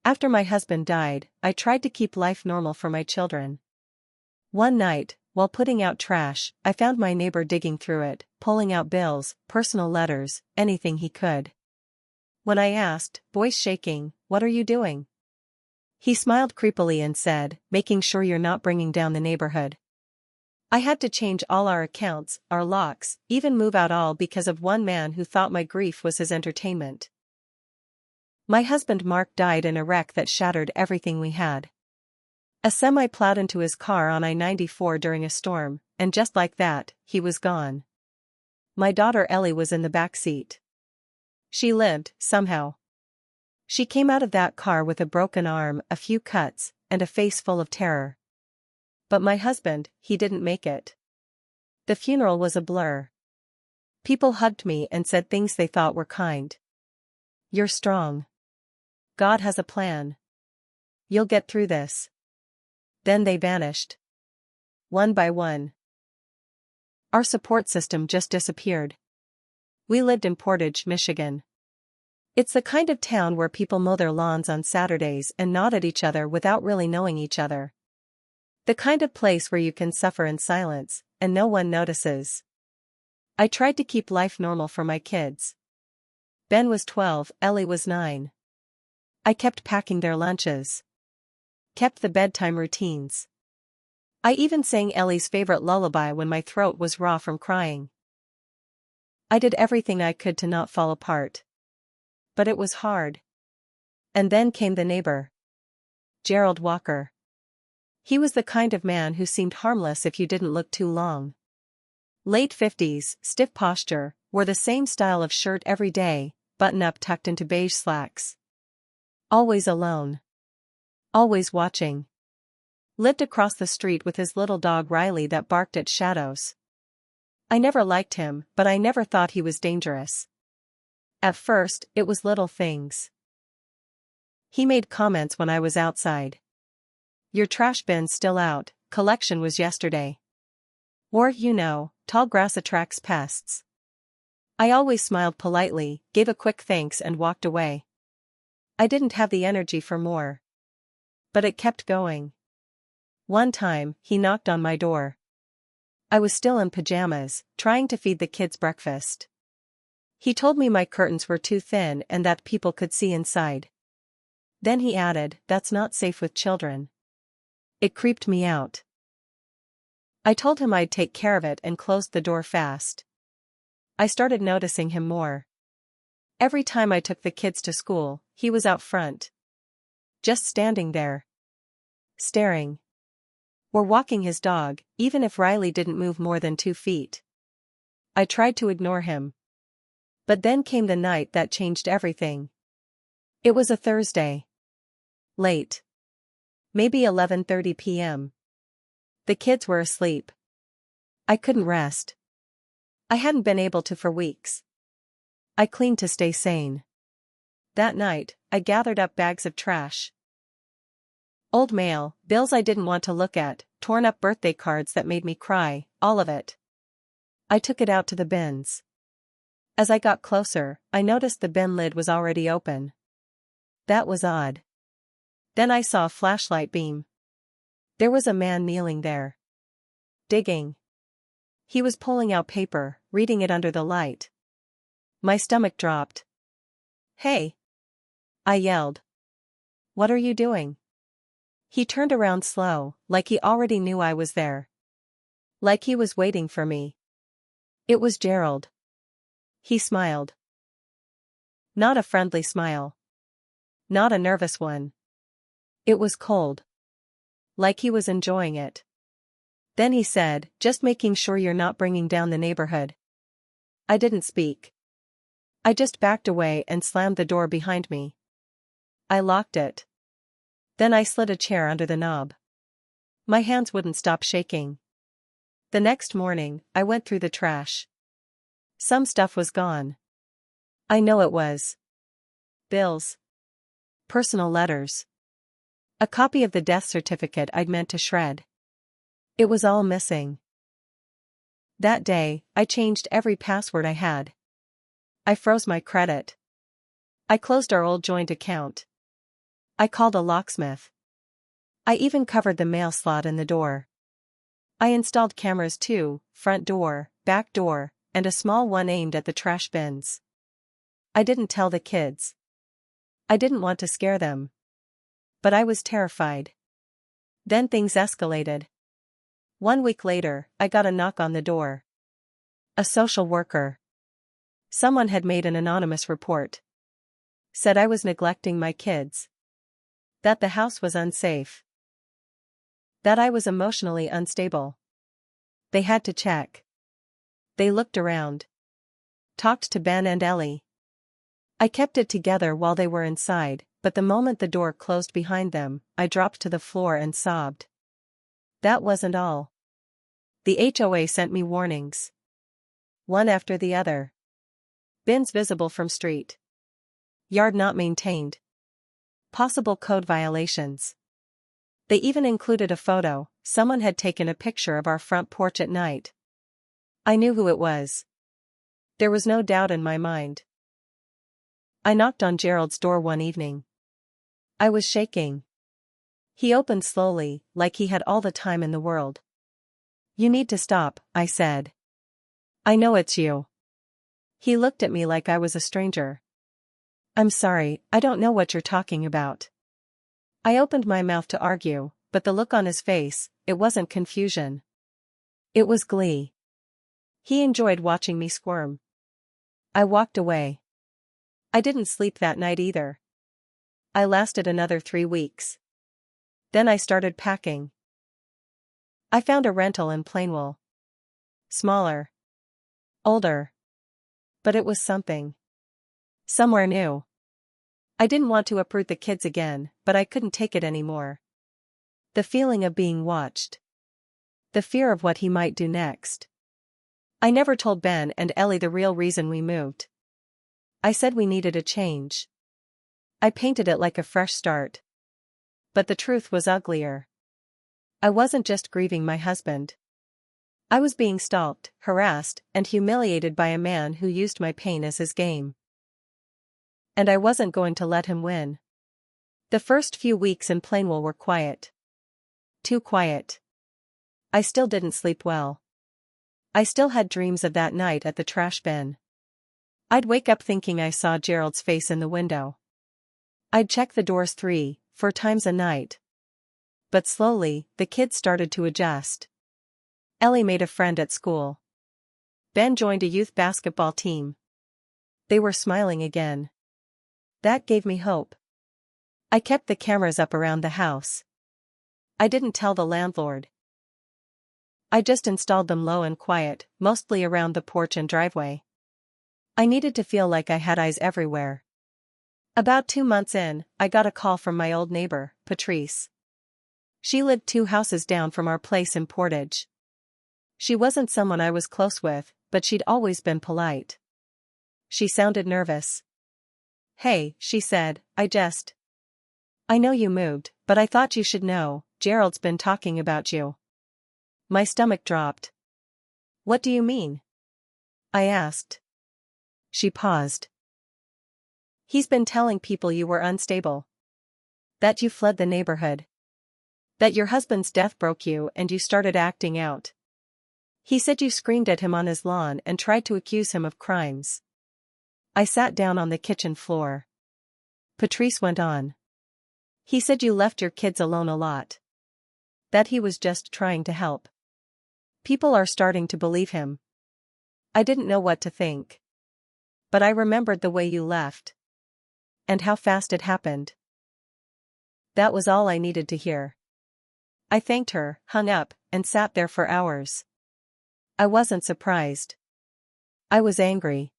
After my husband died, I tried to keep life normal for my children. One night, while putting out trash, I found my neighbor digging through it, pulling out bills, personal letters, anything he could. When I asked, voice shaking, "What are you doing?" He smiled creepily and said, "Making sure you're not bringing down the neighborhood." I had to change all our accounts, our locks, even move out all because of one man who thought my grief was his entertainment. My husband Mark died in a wreck that shattered everything we had. A semi plowed into his car on I-94 during a storm, and just like that, he was gone. My daughter Ellie was in the back seat. She lived, somehow. She came out of that car with a broken arm, a few cuts, and a face full of terror. But my husband, he didn't make it. The funeral was a blur. People hugged me and said things they thought were kind. "You're strong. God has a plan. You'll get through this." Then they vanished. One by one. Our support system just disappeared. We lived in Portage, Michigan. It's the kind of town where people mow their lawns on Saturdays and nod at each other without really knowing each other. The kind of place where you can suffer in silence, and no one notices. I tried to keep life normal for my kids. Ben was 12, Ellie was 9. I kept packing their lunches. Kept the bedtime routines. I even sang Ellie's favorite lullaby when my throat was raw from crying. I did everything I could to not fall apart. But it was hard. And then came the neighbor. Gerald Walker. He was the kind of man who seemed harmless if you didn't look too long. Late 50s, stiff posture, wore the same style of shirt every day, button-up tucked into beige slacks. Always alone. Always watching. Lived across the street with his little dog Riley that barked at shadows. I never liked him, but I never thought he was dangerous. At first, it was little things. He made comments when I was outside. "Your trash bin's still out, collection was yesterday." Or, tall grass attracts pests. I always smiled politely, gave a quick thanks and walked away. I didn't have the energy for more. But it kept going. One time, he knocked on my door. I was still in pajamas, trying to feed the kids breakfast. He told me my curtains were too thin and that people could see inside. Then he added, "That's not safe with children." It creeped me out. I told him I'd take care of it and closed the door fast. I started noticing him more. Every time I took the kids to school, he was out front. Just standing there. Staring. Or walking his dog, even if Riley didn't move more than 2 feet. I tried to ignore him. But then came the night that changed everything. It was a Thursday. Late. Maybe 11:30 p.m. The kids were asleep. I couldn't rest. I hadn't been able to for weeks. I cleaned to stay sane. That night, I gathered up bags of trash. Old mail, bills I didn't want to look at, torn up birthday cards that made me cry, all of it. I took it out to the bins. As I got closer, I noticed the bin lid was already open. That was odd. Then I saw a flashlight beam. There was a man kneeling there. Digging. He was pulling out paper, reading it under the light. My stomach dropped. "Hey!" I yelled. "What are you doing?" He turned around slow, like he already knew I was there. Like he was waiting for me. It was Gerald. He smiled. Not a friendly smile. Not a nervous one. It was cold. Like he was enjoying it. Then he said, "Just making sure you're not bringing down the neighborhood." I didn't speak. I just backed away and slammed the door behind me. I locked it. Then I slid a chair under the knob. My hands wouldn't stop shaking. The next morning, I went through the trash. Some stuff was gone. I know it was. Bills. Personal letters. A copy of the death certificate I'd meant to shred. It was all missing. That day, I changed every password I had. I froze my credit. I closed our old joint account. I called a locksmith. I even covered the mail slot in the door. I installed cameras too, front door, back door, and a small one aimed at the trash bins. I didn't tell the kids. I didn't want to scare them. But I was terrified. Then things escalated. 1 week later, I got a knock on the door. A social worker. Someone had made an anonymous report. Said I was neglecting my kids. That the house was unsafe. That I was emotionally unstable. They had to check. They looked around. Talked to Ben and Ellie. I kept it together while they were inside, but the moment the door closed behind them, I dropped to the floor and sobbed. That wasn't all. The HOA sent me warnings. One after the other. Bins visible from street. Yard not maintained. Possible code violations. They even included a photo. Someone had taken a picture of our front porch at night. I knew who it was. There was no doubt in my mind. I knocked on Gerald's door one evening. I was shaking. He opened slowly, like he had all the time in the world. You need to stop, I said. I know it's you. He looked at me like I was a stranger. I'm sorry, I don't know what you're talking about. I opened my mouth to argue, but the look on his face, it wasn't confusion. It was glee. He enjoyed watching me squirm. I walked away. I didn't sleep that night either. I lasted another 3 weeks. Then I started packing. I found a rental in Plainwell. Smaller. Older. But it was something. Somewhere new. I didn't want to uproot the kids again, but I couldn't take it anymore. The feeling of being watched. The fear of what he might do next. I never told Ben and Ellie the real reason we moved. I said we needed a change. I painted it like a fresh start. But the truth was uglier. I wasn't just grieving my husband. I was being stalked, harassed, and humiliated by a man who used my pain as his game. And I wasn't going to let him win. The first few weeks in Plainwell were quiet. Too quiet. I still didn't sleep well. I still had dreams of that night at the trash bin. I'd wake up thinking I saw Gerald's face in the window. I'd check the doors 3-4 times a night. But slowly, the kids started to adjust. Ellie made a friend at school. Ben joined a youth basketball team. They were smiling again. That gave me hope. I kept the cameras up around the house. I didn't tell the landlord. I just installed them low and quiet, mostly around the porch and driveway. I needed to feel like I had eyes everywhere. About 2 months in, I got a call from my old neighbor, Patrice. She lived 2 houses down from our place in Portage. She wasn't someone I was close with, but she'd always been polite. She sounded nervous. Hey, she said, I know you moved, but I thought you should know, Gerald's been talking about you. My stomach dropped. What do you mean? I asked. She paused. He's been telling people you were unstable. That you fled the neighborhood. That your husband's death broke you and you started acting out. He said you screamed at him on his lawn and tried to accuse him of crimes. I sat down on the kitchen floor. Patrice went on. He said you left your kids alone a lot. That he was just trying to help. People are starting to believe him. I didn't know what to think. But I remembered the way you left. And how fast it happened. That was all I needed to hear. I thanked her, hung up, and sat there for hours. I wasn't surprised. I was angry.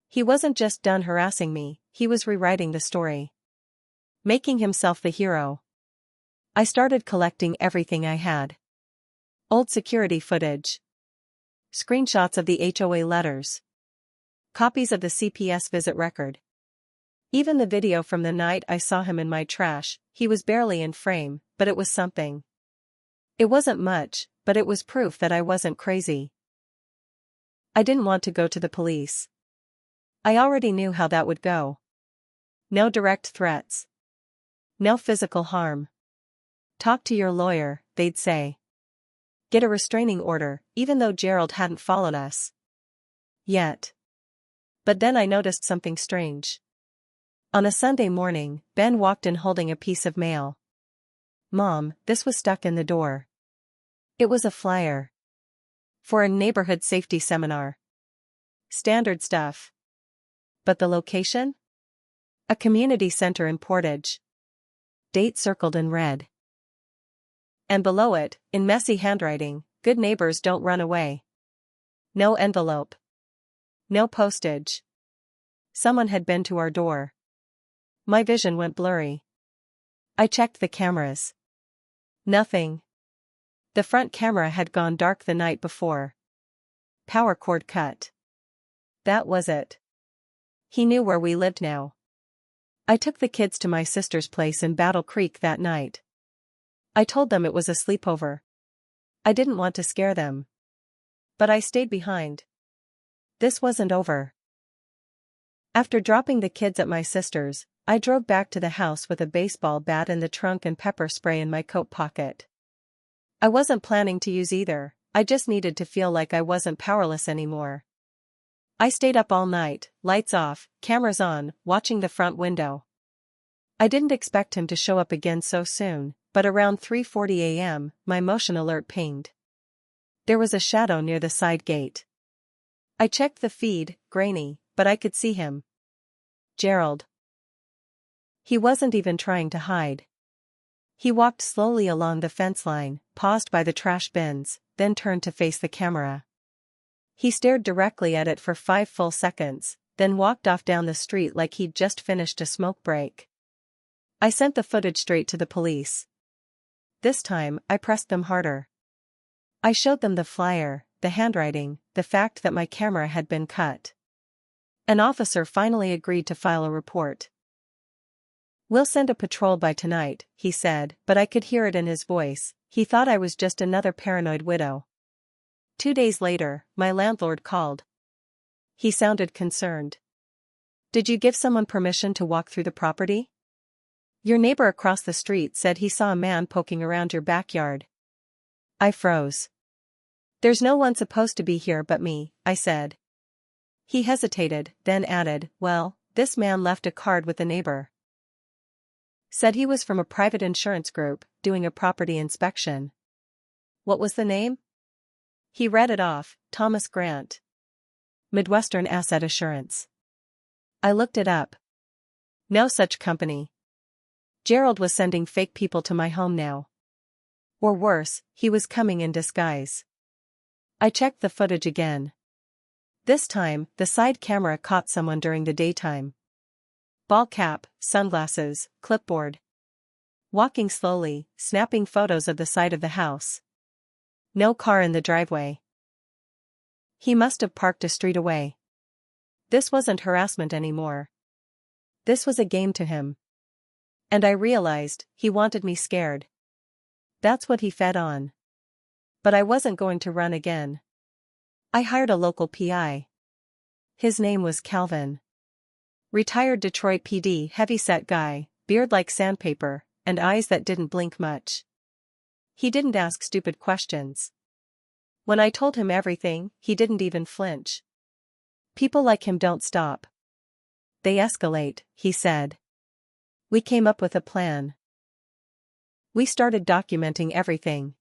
He wasn't just done harassing me, he was rewriting the story. Making himself the hero. I started collecting everything I had. Old security footage. Screenshots of the HOA letters. Copies of the CPS visit record. Even the video from the night I saw him in my trash. He was barely in frame, but it was something. It wasn't much, but it was proof that I wasn't crazy. I didn't want to go to the police. I already knew how that would go. No direct threats. No physical harm. Talk to your lawyer, they'd say. Get a restraining order, even though Gerald hadn't followed us yet. But then I noticed something strange. On a Sunday morning, Ben walked in holding a piece of mail. Mom, this was stuck in the door. It was a flyer. For a neighborhood safety seminar. Standard stuff. But the location? A community center in Portage. Date circled in red. And below it, in messy handwriting, good neighbors don't run away. No envelope. No postage. Someone had been to our door. My vision went blurry. I checked the cameras. Nothing. The front camera had gone dark the night before. Power cord cut. That was it. He knew where we lived now. I took the kids to my sister's place in Battle Creek that night. I told them it was a sleepover. I didn't want to scare them. But I stayed behind. This wasn't over. After dropping the kids at my sister's, I drove back to the house with a baseball bat in the trunk and pepper spray in my coat pocket. I wasn't planning to use either, I just needed to feel like I wasn't powerless anymore. I stayed up all night, lights off, cameras on, watching the front window. I didn't expect him to show up again so soon, but around 3:40 a.m., my motion alert pinged. There was a shadow near the side gate. I checked the feed, grainy, but I could see him. Gerald. He wasn't even trying to hide. He walked slowly along the fence line, paused by the trash bins, then turned to face the camera. He stared directly at it for 5 full seconds, then walked off down the street like he'd just finished a smoke break. I sent the footage straight to the police. This time, I pressed them harder. I showed them the flyer, the handwriting, the fact that my camera had been cut. An officer finally agreed to file a report. "We'll send a patrol by tonight," he said, but I could hear it in his voice. He thought I was just another paranoid widow. 2 days later, my landlord called. He sounded concerned. "Did you give someone permission to walk through the property? Your neighbor across the street said he saw a man poking around your backyard." I froze. "There's no one supposed to be here but me," I said. He hesitated, then added, "Well, this man left a card with the neighbor. Said he was from a private insurance group, doing a property inspection." "What was the name?" He read it off, Thomas Grant. Midwestern Asset Assurance. I looked it up. No such company. Gerald was sending fake people to my home now. Or worse, he was coming in disguise. I checked the footage again. This time, the side camera caught someone during the daytime. Ball cap, sunglasses, clipboard. Walking slowly, snapping photos of the side of the house. No car in the driveway. He must have parked a street away. This wasn't harassment anymore. This was a game to him. And I realized, he wanted me scared. That's what he fed on. But I wasn't going to run again. I hired a local PI. His name was Calvin. Retired Detroit PD heavy-set guy, beard like sandpaper, and eyes that didn't blink much. He didn't ask stupid questions. When I told him everything, he didn't even flinch. "People like him don't stop. They escalate," he said. We came up with a plan. We started documenting everything.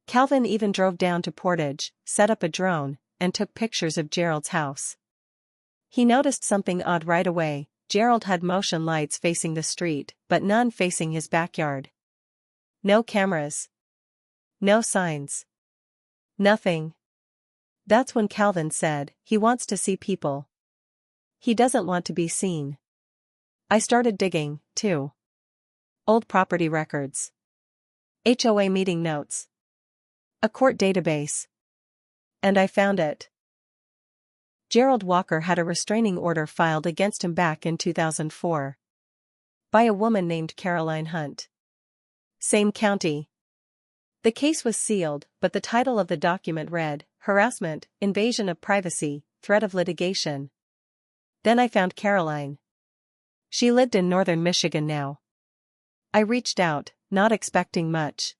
Calvin even drove down to Portage, set up a drone, and took pictures of Gerald's house. He noticed something odd right away. Gerald had motion lights facing the street, but none facing his backyard. No cameras. No signs. Nothing. That's when Calvin said, "He wants to see people. He doesn't want to be seen." I started digging, too. Old property records. HOA meeting notes. A court database. And I found it. Gerald Walker had a restraining order filed against him back in 2004. By a woman named Caroline Hunt. Same county. The case was sealed, but the title of the document read, "Harassment, Invasion of Privacy, Threat of Litigation." Then I found Caroline. She lived in northern Michigan now. I reached out, not expecting much.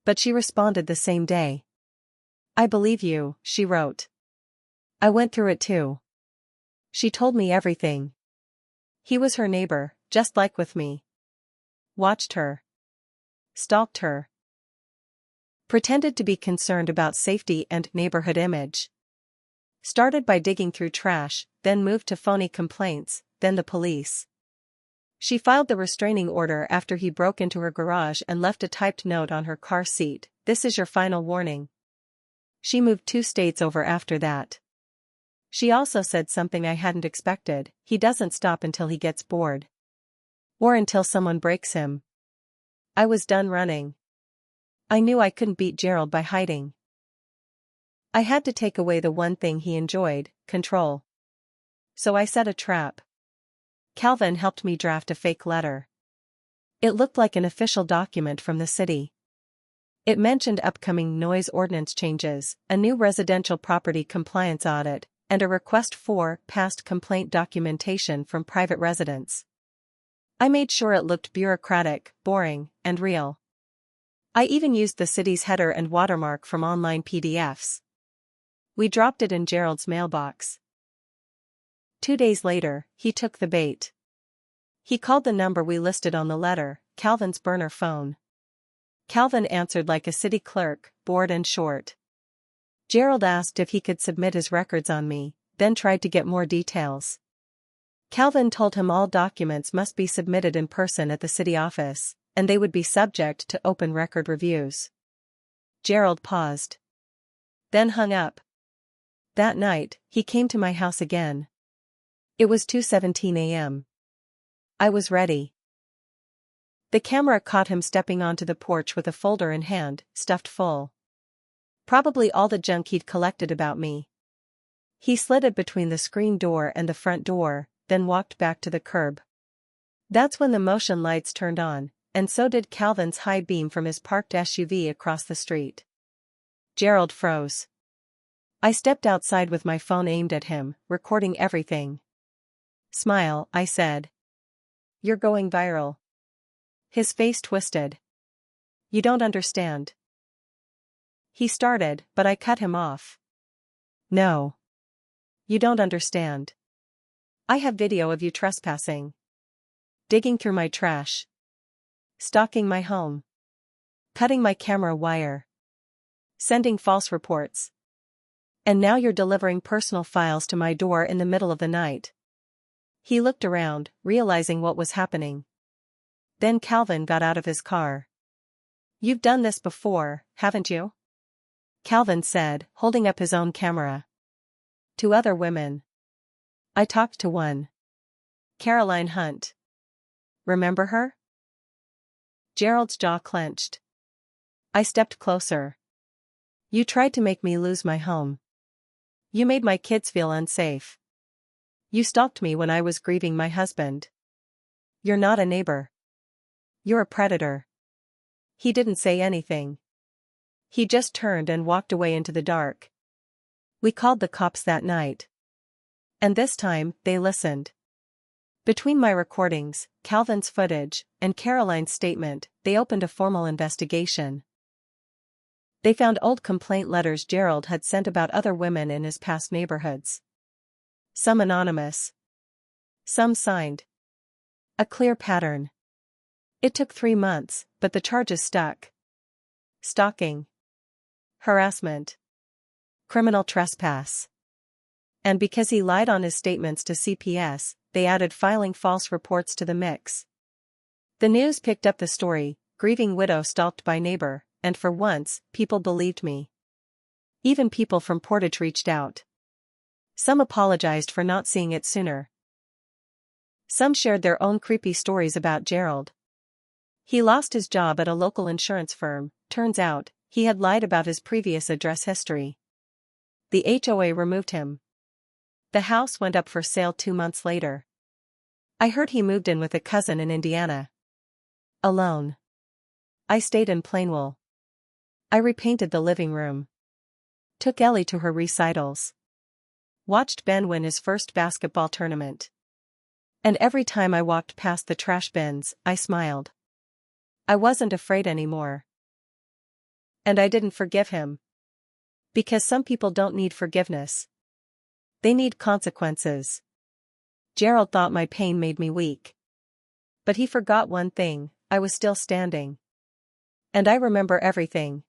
But she responded the same day. "I believe you," she wrote. "I went through it too." She told me everything. He was her neighbor, just like with me. Watched her. Stalked her. Pretended to be concerned about safety and neighborhood image. Started by digging through trash, then moved to phony complaints, then the police. She filed the restraining order after he broke into her garage and left a typed note on her car seat, "This is your final warning." She moved 2 states over after that. She also said something I hadn't expected: he doesn't stop until he gets bored. Or until someone breaks him. I was done running. I knew I couldn't beat Gerald by hiding. I had to take away the one thing he enjoyed: control. So I set a trap. Calvin helped me draft a fake letter. It looked like an official document from the city. It mentioned upcoming noise ordinance changes, a new residential property compliance audit, and a request for past complaint documentation from private residents. I made sure it looked bureaucratic, boring, and real. I even used the city's header and watermark from online PDFs. We dropped it in Gerald's mailbox. 2 days later, he took the bait. He called the number we listed on the letter, Calvin's burner phone. Calvin answered like a city clerk, bored and short. Gerald asked if he could submit his records on me, then tried to get more details. Calvin told him all documents must be submitted in person at the city office, and they would be subject to open record reviews. Gerald paused. Then hung up. That night, he came to my house again. It was 2:17 a.m. I was ready. The camera caught him stepping onto the porch with a folder in hand, stuffed full. Probably all the junk he'd collected about me. He slid it between the screen door and the front door, then walked back to the curb. That's when the motion lights turned on, and so did Calvin's high beam from his parked SUV across the street. Gerald froze. I stepped outside with my phone aimed at him, recording everything. "Smile," I said. "You're going viral." His face twisted. "You don't understand." He started, but I cut him off. "No. You don't understand. I have video of you trespassing. Digging through my trash. Stalking my home. Cutting my camera wire. Sending false reports. And now you're delivering personal files to my door in the middle of the night." He looked around, realizing what was happening. Then Calvin got out of his car. "You've done this before, haven't you?" Calvin said, holding up his own camera. "To other women. I talked to one. Caroline Hunt. Remember her?" Gerald's jaw clenched. I stepped closer. "You tried to make me lose my home. You made my kids feel unsafe. You stalked me when I was grieving my husband. You're not a neighbor. You're a predator." He didn't say anything. He just turned and walked away into the dark. We called the cops that night. And this time, they listened. Between my recordings, Calvin's footage, and Caroline's statement, they opened a formal investigation. They found old complaint letters Gerald had sent about other women in his past neighborhoods. Some anonymous. Some signed. A clear pattern. It took 3 months, but the charges stuck. Stalking. Harassment. Criminal trespass. And because he lied on his statements to CPS, they added filing false reports to the mix. The news picked up the story, grieving widow stalked by neighbor, and for once, people believed me. Even people from Portage reached out. Some apologized for not seeing it sooner. Some shared their own creepy stories about Gerald. He lost his job at a local insurance firm. Turns out, he had lied about his previous address history. The HOA removed him. The house went up for sale 2 months later. I heard he moved in with a cousin in Indiana. Alone. I stayed in Plainwell. I repainted the living room. Took Ellie to her recitals. Watched Ben win his first basketball tournament. And every time I walked past the trash bins, I smiled. I wasn't afraid anymore. And I didn't forgive him. Because some people don't need forgiveness. They need consequences. Gerald thought my pain made me weak. But he forgot one thing, I was still standing. And I remember everything,